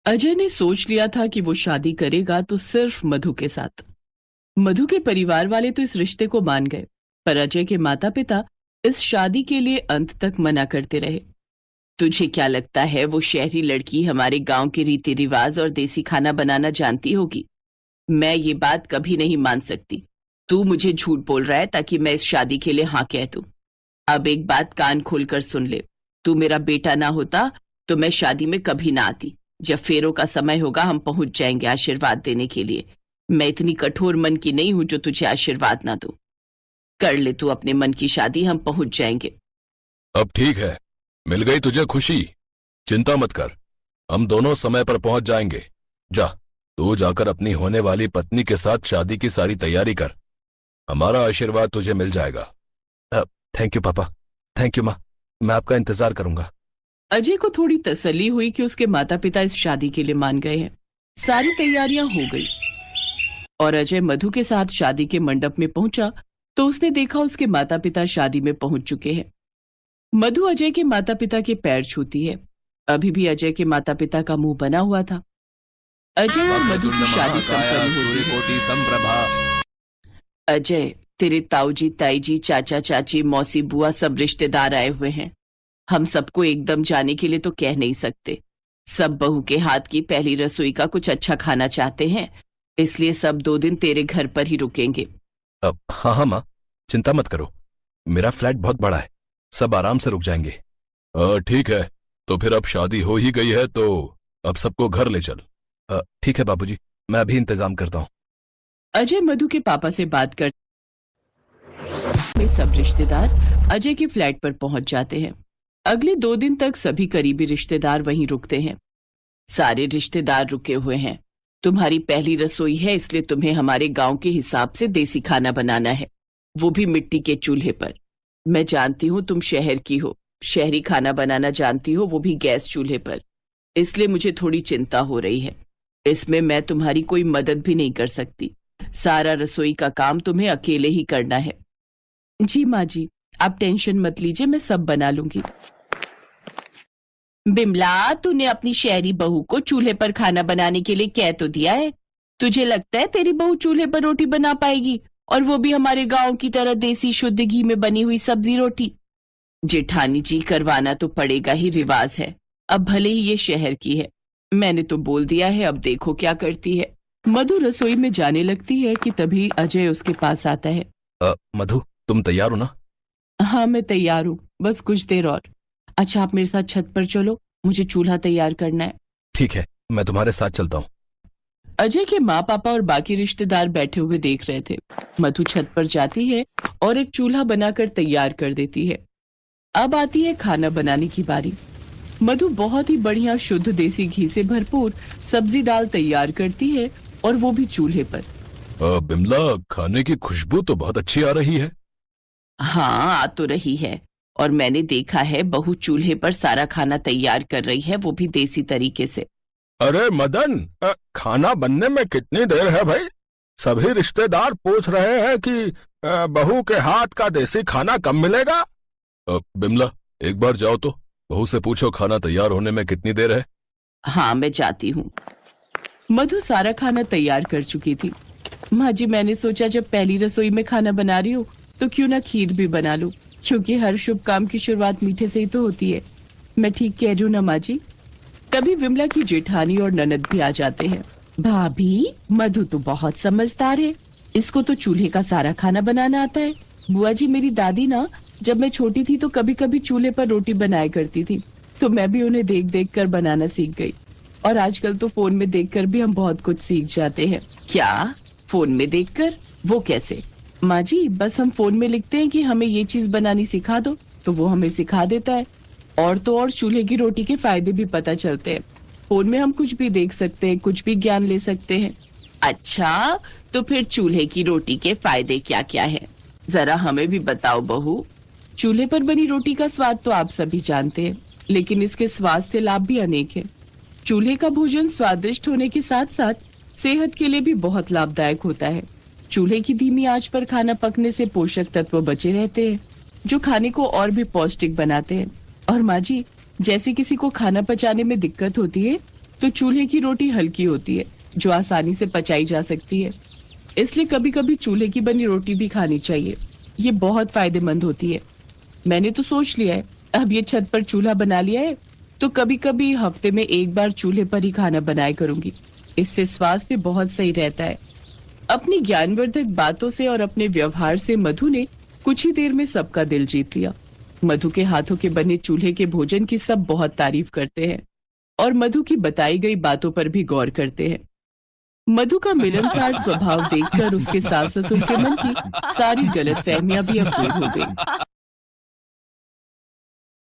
अजय ने सोच लिया था कि वो शादी करेगा तो सिर्फ मधु के साथ। मधु के परिवार वाले तो इस रिश्ते को मान गए, पर अजय के माता पिता इस शादी के लिए अंत तक मना करते रहे। तुझे क्या लगता है वो शहरी लड़की हमारे गांव के रीति रिवाज और देसी खाना बनाना जानती होगी? मैं ये बात कभी नहीं मान सकती। तू मुझे झूठ बोल रहा है ताकि मैं इस शादी के लिए हाँ कह दूं। अब एक बात कान खोलकर सुन ले, तू मेरा बेटा ना होता तो मैं शादी में कभी ना आती। जब फेरों का समय होगा हम पहुंच जाएंगे आशीर्वाद देने के लिए। मैं इतनी कठोर मन की नहीं हूं जो तुझे आशीर्वाद ना दूं। कर ले तू अपने मन की शादी, हम पहुंच जाएंगे। अब ठीक है, मिल गई तुझे खुशी। चिंता मत कर, हम दोनों समय पर पहुंच जाएंगे। जा, तू जाकर अपनी होने वाली पत्नी के साथ शादी की सारी तैयारी कर। हमारा आशीर्वाद तुझे मिल जाएगा। थैंक यू पापा। थैंक यू माँ, मैं आपका इंतजार करूंगा। अजय को थोड़ी तसल्ली हुई कि उसके माता पिता इस शादी के लिए मान गए हैं। सारी तैयारियां हो गई और अजय मधु के साथ शादी के मंडप में पहुंचा तो उसने देखा उसके माता पिता शादी में पहुंच चुके हैं। मधु अजय के माता पिता के पैर छूती है। अभी भी अजय के माता पिता का मुंह बना हुआ था। अजय और मधु की शादी संपन्न होती है। अजय, तेरे ताऊजी, ताईजी, चाचा, चाची, मौसी, बुआ सब रिश्तेदार आए हुए हैं। हम सबको एकदम जाने के लिए तो कह नहीं सकते। सब बहू के हाथ की पहली रसोई का कुछ अच्छा खाना चाहते हैं, इसलिए सब 2 दिन तेरे घर पर ही रुकेंगे। हाँ हाँ माँ, चिंता मत करो, मेरा फ्लैट बहुत बड़ा है, सब आराम से रुक जाएंगे। ठीक है, तो फिर अब शादी हो ही गई है तो अब सबको घर ले चल। ठीक है बाबूजी, मैं अभी इंतजाम करता हूँ। अजय मधु के पापा से बात कर सब रिश्तेदार अजय के फ्लैट पर पहुंच जाते हैं। अगले 2 दिन तक सभी करीबी रिश्तेदार वहीं रुकते हैं। सारे रिश्तेदार रुके हुए हैं। तुम्हारी पहली रसोई है, इसलिए तुम्हें हमारे गांव के हिसाब से देसी खाना बनाना है, वो भी मिट्टी के चूल्हे पर। मैं जानती हूँ तुम शहर की हो, शहरी खाना बनाना जानती हो, वो भी गैस चूल्हे पर, इसलिए मुझे थोड़ी चिंता हो रही है। इसमें मैं तुम्हारी कोई मदद भी नहीं कर सकती। सारा रसोई का काम तुम्हें अकेले ही करना है। जी माँ जी, आप टेंशन मत लीजिए, मैं सब बना लूंगी। बिमला, तूने अपनी शहरी बहू को चूल्हे पर खाना बनाने के लिए कह तो दिया है। तुझे लगता है तेरी बहू चूल्हे पर रोटी बना पाएगी, और वो भी हमारे गांव की तरह देसी शुद्ध घी में बनी हुई सब्जी रोटी? जेठानी जी, करवाना तो पड़ेगा ही, रिवाज है। अब भले ही ये शहर की है, मैंने तो बोल दिया है, अब देखो क्या करती है। मधु रसोई में जाने लगती है कि तभी अजय उसके पास आता है। मधु, तुम तैयार हो ना? हाँ मैं तैयार हूँ, बस कुछ देर और। अच्छा आप मेरे साथ छत पर चलो, मुझे चूल्हा तैयार करना है। ठीक है, मैं तुम्हारे साथ चलता हूँ। अजय के माँ पापा और बाकी रिश्तेदार बैठे हुए देख रहे थे। मधु छत पर जाती है और एक चूल्हा बनाकर तैयार कर देती है। अब आती है खाना बनाने की बारी। मधु बहुत ही बढ़िया शुद्ध देसी घी से भरपूर सब्जी दाल तैयार करती है, और वो भी चूल्हे पर। बिमला, खाने की खुशबू तो बहुत अच्छी आ रही है। हाँ आ तो रही है, और मैंने देखा है बहू चूल्हे पर सारा खाना तैयार कर रही है, वो भी देसी तरीके से। अरे मदन, खाना बनने में कितनी देर है भाई? सभी रिश्तेदार पूछ रहे हैं कि बहू के हाथ का देसी खाना कब मिलेगा। बिमला, एक बार जाओ तो बहू से पूछो खाना तैयार होने में कितनी देर है। हाँ मैं जाती हूँ। मधु सारा खाना तैयार कर चुकी थी। माँ जी, मैंने सोचा जब पहली रसोई में खाना बना रही हूँ तो क्यों ना खीर भी बना लूं, क्योंकि हर शुभ काम की शुरुआत मीठे से ही तो होती है। मैं ठीक कह रही हूँ ना माँ जी? तभी विमला की जेठानी और ननद भी आ जाते हैं। भाभी, मधु तो बहुत समझदार है, इसको तो चूल्हे का सारा खाना बनाना आता है। बुआ जी, मेरी दादी ना जब मैं छोटी थी तो कभी कभी चूल्हे पर रोटी बनाया करती थी, तो मैं भी उन्हें देख देख कर बनाना सीख गई। और आजकल तो फोन में देखकर भी हम बहुत कुछ सीख जाते हैं। क्या फोन में देखकर? वो कैसे? माँ जी, बस हम फोन में लिखते हैं कि हमें ये चीज बनानी सिखा दो, तो वो हमें सिखा देता है। और तो और चूल्हे की रोटी के फायदे भी पता चलते हैं। फोन में हम कुछ भी देख सकते हैं, कुछ भी ज्ञान ले सकते हैं। अच्छा, तो फिर चूल्हे की रोटी के फायदे क्या क्या है, जरा हमें भी बताओ बहू। चूल्हे पर बनी रोटी का स्वाद तो आप सभी जानते हैं, लेकिन इसके स्वास्थ्य लाभ भी अनेक हैं। चूल्हे का भोजन स्वादिष्ट होने के साथ साथ सेहत के लिए भी बहुत लाभदायक होता है। चूल्हे की धीमी आंच पर खाना पकने से पोषक तत्व बचे रहते हैं, जो खाने को और भी पौष्टिक बनाते हैं। और माँ जी, जैसे किसी को खाना पचाने में दिक्कत होती है, तो चूल्हे की रोटी हल्की होती है, जो आसानी से पचाई जा सकती है। इसलिए कभी कभी चूल्हे की बनी रोटी भी खानी चाहिए। ये बहुत फायदेमंद होती है। मैंने तो सोच लिया है, अब ये छत पर चूल्हा बना लिया है तो कभी कभी हफ्ते में एक बार चूल्हे पर ही खाना बनाया करूंगी। इससे स्वास्थ्य बहुत सही रहता है। अपनी ज्ञानवर्धक बातों से और अपने व्यवहार से मधु ने कुछ ही देर में सबका दिल जीत लिया। मधु के हाथों के बने चूल्हे के भोजन की सब बहुत तारीफ करते हैं और मधु की बताई गई बातों पर भी गौर करते हैं। मधु का मिलनसार स्वभाव देखकर उसके सास ससुर के मन की सारी गलतफहमियां भी अब दूर हो गई।